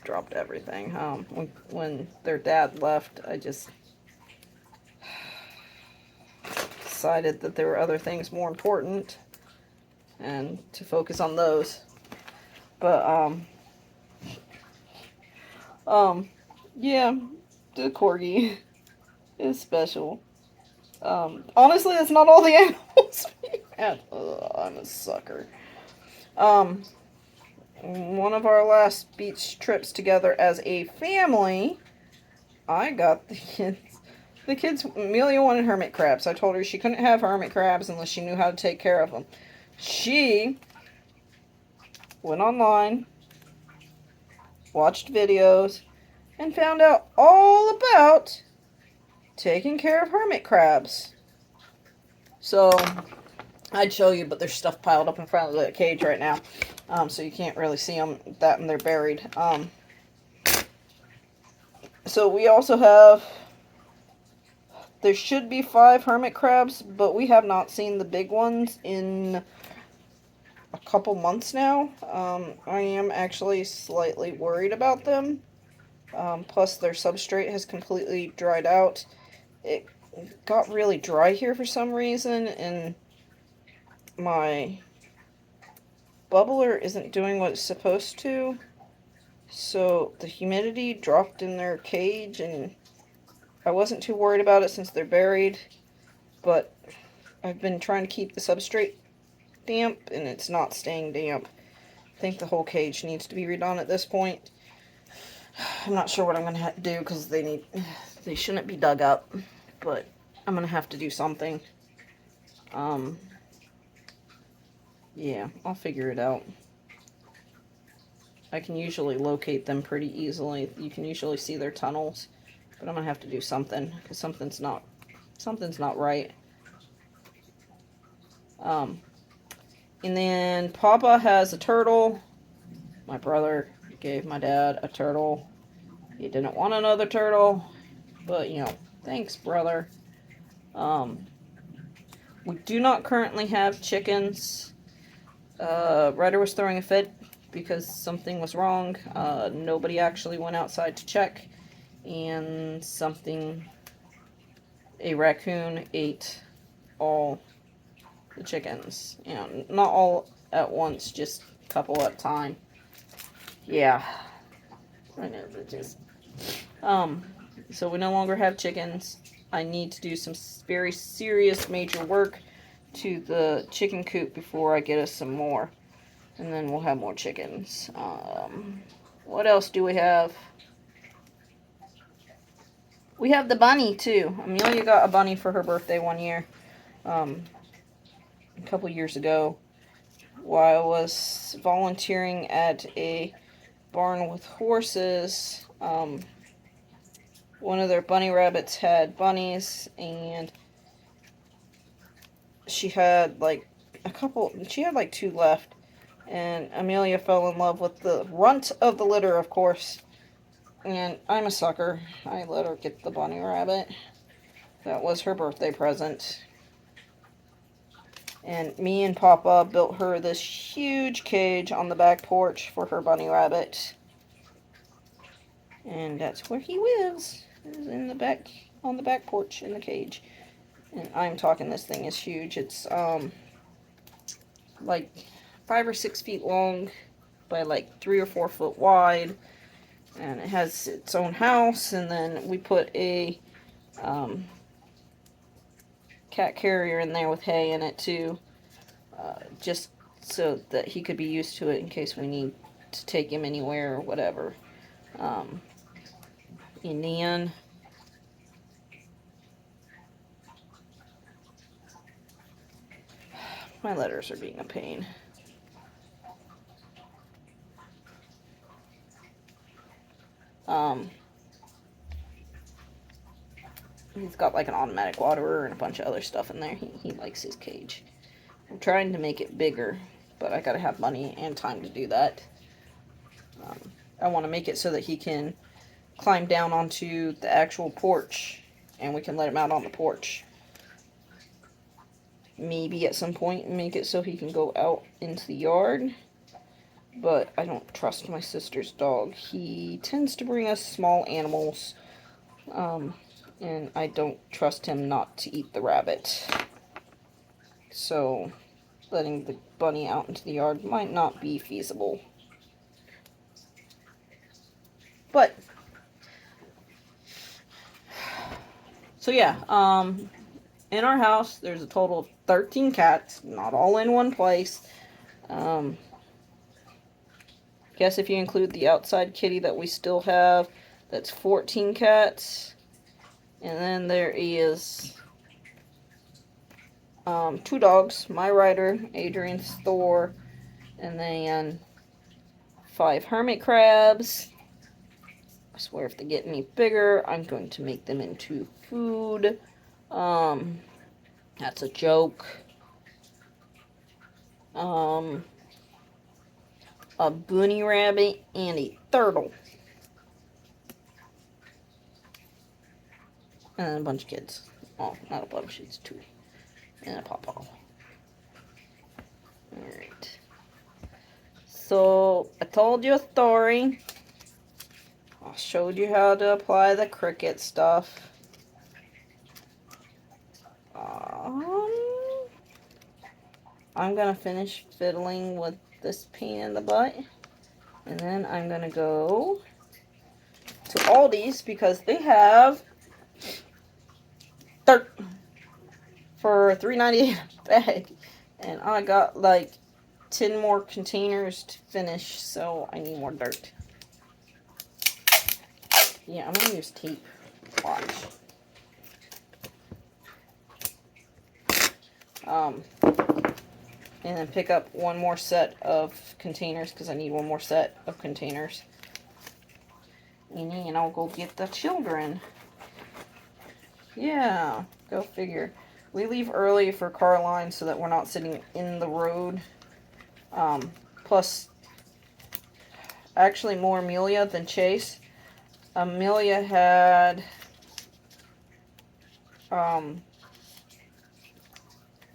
dropped everything. When their dad left, I just decided that there were other things more important and to focus on those. But yeah, the corgi is special. Honestly, that's not all the animals we have. I'm a sucker. One of our last beach trips together as a family, I got the kids. The kids, Amelia wanted hermit crabs. I told her she couldn't have hermit crabs unless she knew how to take care of them. She went online, watched videos, and found out all about taking care of hermit crabs. So, I'd show you, but there's stuff piled up in front of the cage right now. So you can't really see them, and they're buried. So we also have, there should be 5 hermit crabs, but we have not seen the big ones in a couple months now. I am actually slightly worried about them. Plus their substrate has completely dried out. It got really dry here for some reason, and my bubbler isn't doing what it's supposed to. So the humidity dropped in their cage, and I wasn't too worried about it since they're buried, but I've been trying to keep the substrate damp, and it's not staying damp. I think the whole cage needs to be redone at this point. I'm not sure what I'm going to have to do because they shouldn't be dug up, but I'm going to have to do something. Yeah, I'll figure it out. I can usually locate them pretty easily. You can usually see their tunnels, but I'm going to have to do something because something's not right. And then Papa has a turtle. My brother gave my dad a turtle. He didn't want another turtle, but you know, thanks, brother. We do not currently have chickens. Ryder was throwing a fit because something was wrong. Nobody actually went outside to check, and a raccoon ate all the chickens. You know, not all at once, just a couple at a time. Yeah. I know, but just... so we no longer have chickens. I need to do some very serious major work to the chicken coop before I get us some more. And then we'll have more chickens. What else do we have? We have the bunny, too. Amelia got a bunny for her birthday one year. A couple years ago. While I was volunteering at a barn with horses, one of their bunny rabbits had bunnies, and she had like 2 left, and Amelia fell in love with the runt of the litter, of course, and I'm a sucker. I let her get the bunny rabbit. That was her birthday present. And me and Papa built her this huge cage on the back porch for her bunny rabbit. And that's where he lives, is in the back, on the back porch in the cage. And I'm talking, this thing is huge. It's like 5 or 6 feet long by like 3 or 4 foot wide. And it has its own house, and then we put a cat carrier in there with hay in it too, just so that he could be used to it in case we need to take him anywhere or whatever. And then my letters are being a pain. He's got like an automatic waterer and a bunch of other stuff in there. He likes his cage. I'm trying to make it bigger, but I gotta have money and time to do that. I want to make it so that he can climb down onto the actual porch, and we can let him out on the porch. Maybe at some point make it so he can go out into the yard, but I don't trust my sister's dog. He tends to bring us small animals, and I don't trust him not to eat the rabbit. So letting the bunny out into the yard might not be feasible. But so yeah, in our house there's a total of 13 cats, not all in one place. Guess if you include the outside kitty that we still have, that's 14 cats. And then there is 2 dogs, my Ryder, Adrian's Thor, and then 5 hermit crabs. I swear if they get any bigger, I'm going to make them into food. That's a joke. A bunny rabbit and a turtle. And then a bunch of kids. Oh, not a bunch, it's 2. And a pawpaw. Alright. So, I told you a story. I showed you how to apply the cricket stuff. I'm gonna finish fiddling with this pain in the butt. And then I'm gonna go to Aldi's because they have dirt for $3.98 a bag. And I got like 10 more containers to finish, so I need more dirt. Yeah, I'm gonna use tape. Watch. And then pick up one more set of containers because I need one more set of containers. And then I'll go get the children. Yeah, go figure. We leave early for Caroline so that we're not sitting in the road. Plus, actually more Amelia than Chase. Amelia had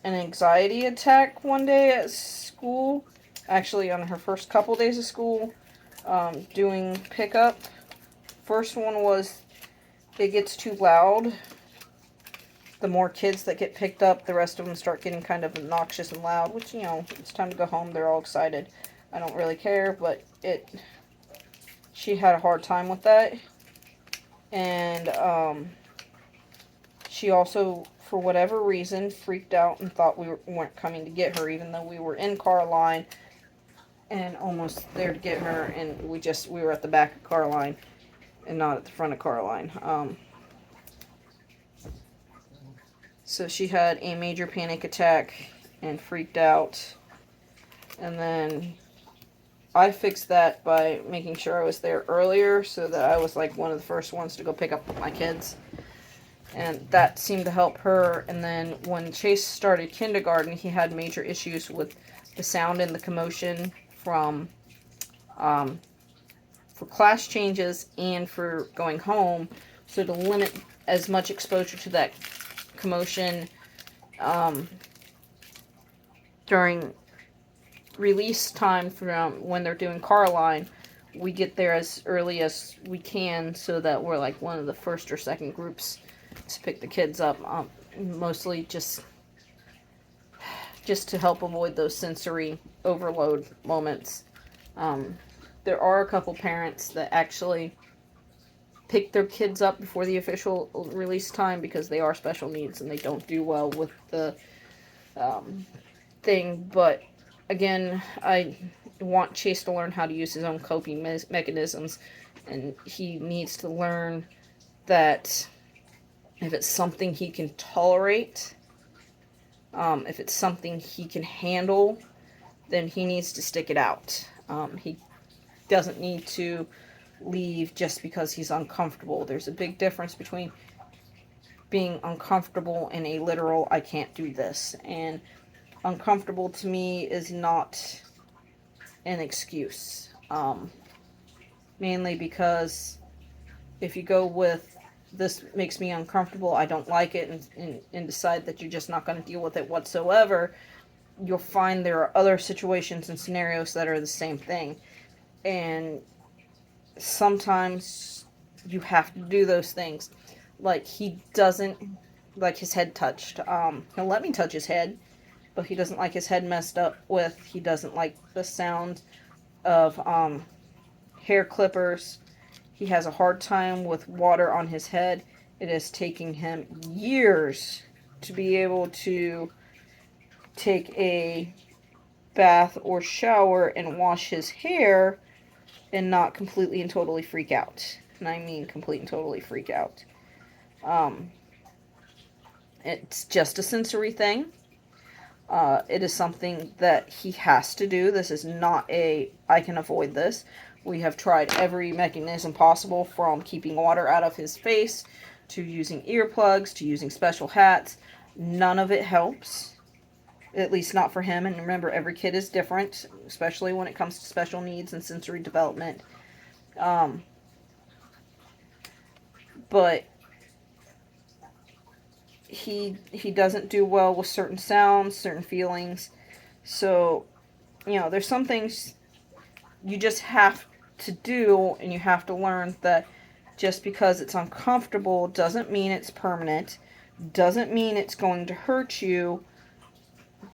an anxiety attack one day at school. Actually, on her first couple days of school, doing pickup. First one was, it gets too loud. The more kids that get picked up, the rest of them start getting kind of obnoxious and loud, which, you know, it's time to go home. They're all excited. I don't really care, but she had a hard time with that. And, she also, for whatever reason, freaked out and thought we weren't coming to get her, even though we were in Caroline and almost there to get her, and we were at the back of Caroline and not at the front of Caroline. So she had a major panic attack and freaked out. And then I fixed that by making sure I was there earlier so that I was like one of the first ones to go pick up my kids. And that seemed to help her. And then when Chase started kindergarten, he had major issues with the sound and the commotion from for class changes and for going home. So to limit as much exposure to that commotion during release time from when they're doing Caroline, we get there as early as we can so that we're like one of the first or second groups to pick the kids up, mostly just to help avoid those sensory overload moments. There are a couple parents that actually pick their kids up before the official release time because they are special needs and they don't do well with the thing. But again, I want Chase to learn how to use his own coping mechanisms, and he needs to learn that if it's something he can tolerate, if it's something he can handle, then he needs to stick it out. He doesn't need to leave just because he's uncomfortable. There's a big difference between being uncomfortable and a literal, I can't do this. And uncomfortable to me is not an excuse. Mainly because if you go with, this makes me uncomfortable, I don't like it, and decide that you're just not going to deal with it whatsoever, you'll find there are other situations and scenarios that are the same thing. And sometimes you have to do those things. Like, he doesn't like his head touched. He'll let me touch his head, but he doesn't like his head messed up with. He doesn't like the sound of hair clippers. He has a hard time with water on his head. It is taking him years to be able to take a bath or shower and wash his hair and not completely and totally freak out. And I mean complete and totally freak out. It's just a sensory thing. It is something that he has to do. This is not a, I can avoid this. We have tried every mechanism possible, from keeping water out of his face, to using earplugs, to using special hats. None of it helps. At least not for him. And remember, every kid is different, especially when it comes to special needs and sensory development. But he doesn't do well with certain sounds, certain feelings. So, there's some things you just have to do, and you have to learn that just because it's uncomfortable doesn't mean it's permanent, doesn't mean it's going to hurt you,